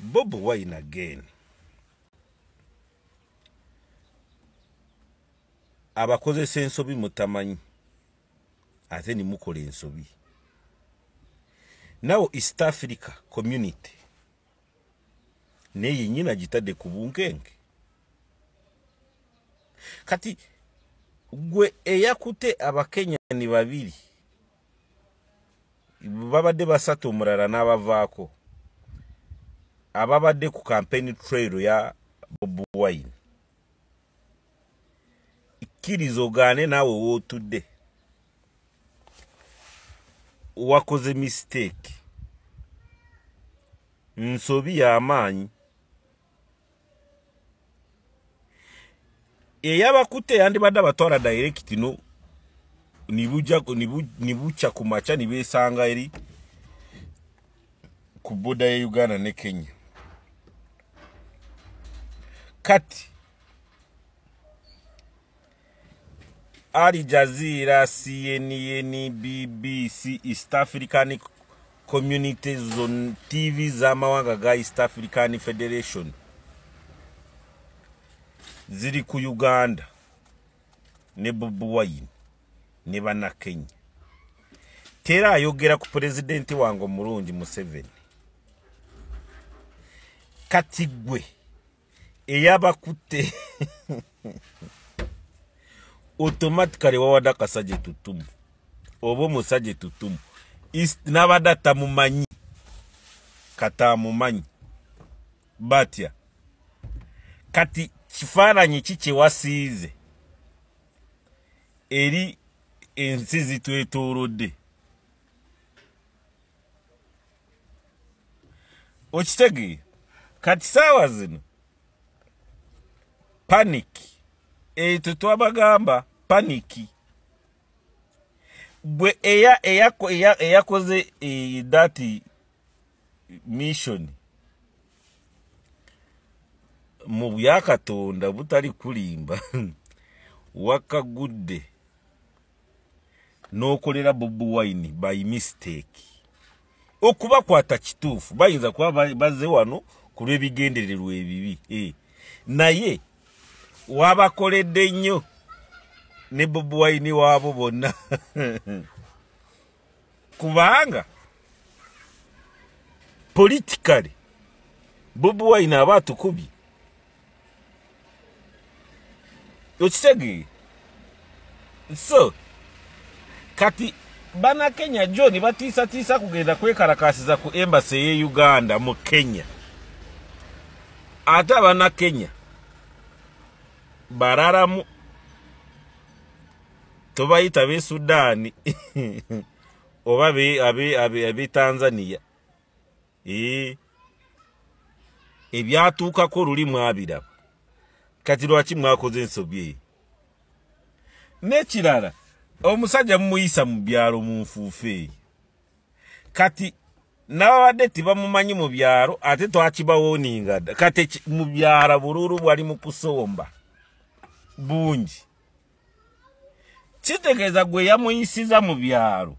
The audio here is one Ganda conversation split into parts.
Bobi Wine again. Abakozesa ensobi mutamanyi ate ni mukola ensobi. Now East Africa community neye nyina jitade ku bunkenge. Kati gwe eyakute abakenya ni babiri babadde basatu omulala n'abavaako ababadde ku campaign trail ya Bobi Wine. Ikkirizo gaane naawe wootudde wakoze mistake nsobi y'amaanyi eyabakute yandibadde abatwala direct no nibucha kumacha nibesanga eri ku boda ya Uganda ne Kenya. Kati Al Jazeera, CNN, BBC, East African Community Zone, TV z'amawanga ga East African Federation ziri ku Uganda ne Bobi Wine ne bana Kenya. Tera ayogera ku presidenti wango mulungi Museveni. Kati gwe eyabakute automatically wawada kasaje tutumu obo musaje tutumu nabada tamumanyi kata mumanyi batya kati kifaananyi kiki wasiize eri ensi zitwetoolodde okitege kati saawa zino panic twabagamba paniki bwe eyakoze that mission mu byakatonda butali kulimba wakagudde n'okolera Bobi Wine by mistake okuba kwata kituufu bayinza kuba baze wano ku lw'ebigendererwa ebibi naye wabakoledde nnyo ne Bobi Wine waabo bonna kubanga politically Bobi Wine aba tukubye okitege so kati bana Kenya John batiisa kugenda kwekarakasiza ku embassy ye Uganda mu Kenya ate bana Kenya bararamu tobayita be Sudani oba abe Tanzania ebyatuukako luli mwabiraba kati lwaki mwakoze ensobi n'ekirala omusajja mumuyisa mu byalo mu nfuufe kati n'abadde tibamumanyi mu byalo ate twakibawoninga kati mu byala bululu bwali mu kusomba bungi kitegeeza gwe yamuyisiza mu byalo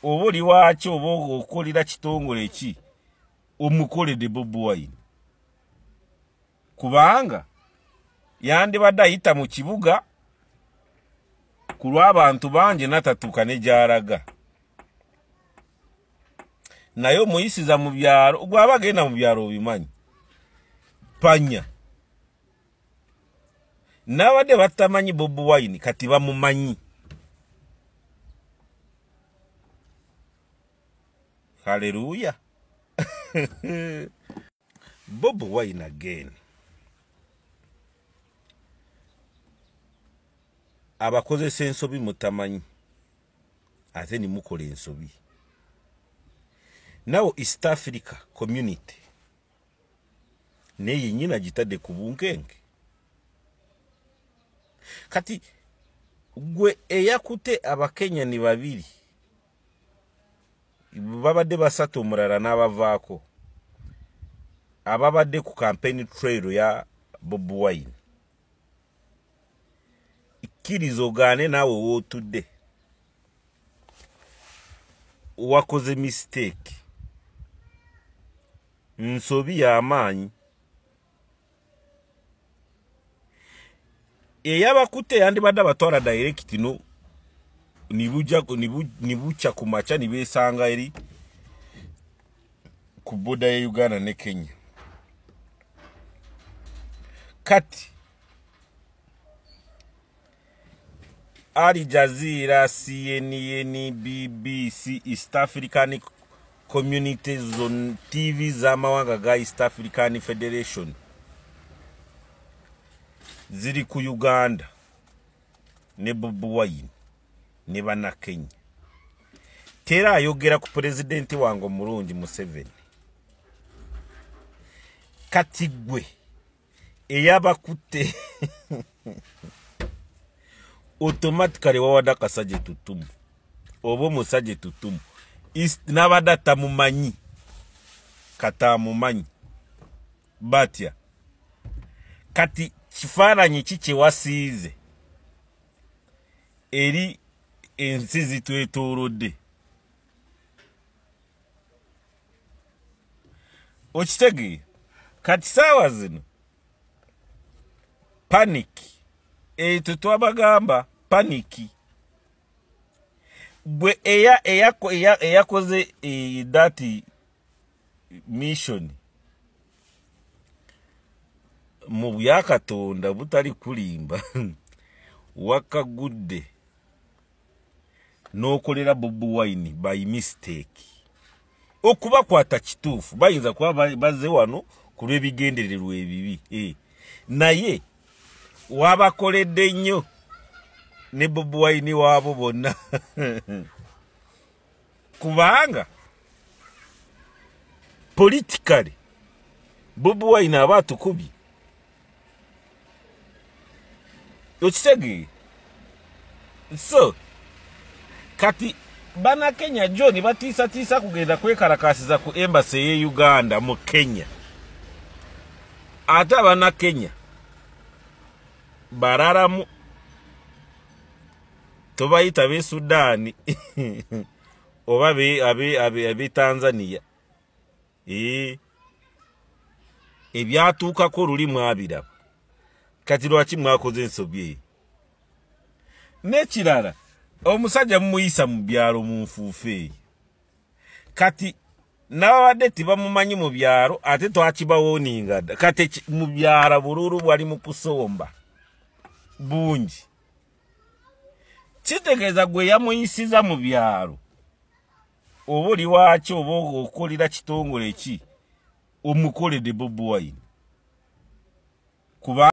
oba oli waaki oba okolera kitongole ki omukoledde Bobi Wine kubanga yandibadde ayita mu kibuga ku lw'abantu bangi natatuuka ne gy'alaga naye omuyisiza mu byalo gw'aba agenda mu byalo obimanyi panya n'abadde batamanyi Bobi Wine kati bamumanyi. Hallelujah. Bobi Wine again. Abakozesa ensobi mutamanyi ate ni mukola ensobi. Now East Africa community neye nyina jitade ku bunkenge. Kati gwe eyakute abakenya ni babiri babadde basatu omulala n'abavaako ababadde ku campaign trail ya Bobi Wine. Ikkirizo gaane naawe wootudde wakoze mistake nsobi y'amaanyi eyabakute yandibadde abatwala direct no nibucha kumacha nibesanga eri ku boda ya Uganda ne Kenya. Kati Al Jazeera, CNN, BBC, East African Community Zone, TV z'amawanga ga East African Federation ziri ku Uganda ne Bobi Wine ne bana Kenya. Tera ayogera ku president wange omulungi Museveni. Kati gwe eyabakute automatically wawada kasaje tutumu obo musaje tutumu nabada tamumanyi kata mumanyi batya kati kifaananyi kiki wasiize eri ensi zitwetoolodde okitege kati saawa zino panic tutwabagamba paniki bwe eyakoze that mission mu byakatonda butali kulimba wakagudde n'okolera Bobi Wine by mistake okuba kwata kituufu bayinza kuba bazze wano ku lw'ebigendererwa ebibi naye wabakoledde nnyo ne Bobi Wine waabo bonna kubanga politically Bobi Wine aba atukubye okitege so kati bana Kenya John batiisa kugenda kwekarakasiza ku embassy ye Uganda mu Kenya ate bana Kenya bararamu tobayita be Sudani oba be Tanzania ebyatuukako luli mwabiraba kati lwaki mwakoze ensobi n'ekirala omusajja mumuyisa mu byalo mu nfuufe kati n'ababadde tibamumanyi mu byalo ate twakibawoninga kati mu byala bululu bwali mu kusomba bungi kitegeeza gwe yamuyisiza mu byalo oba oli waaki oba okolera kitongole ki omukoledde Bobi Wine kuba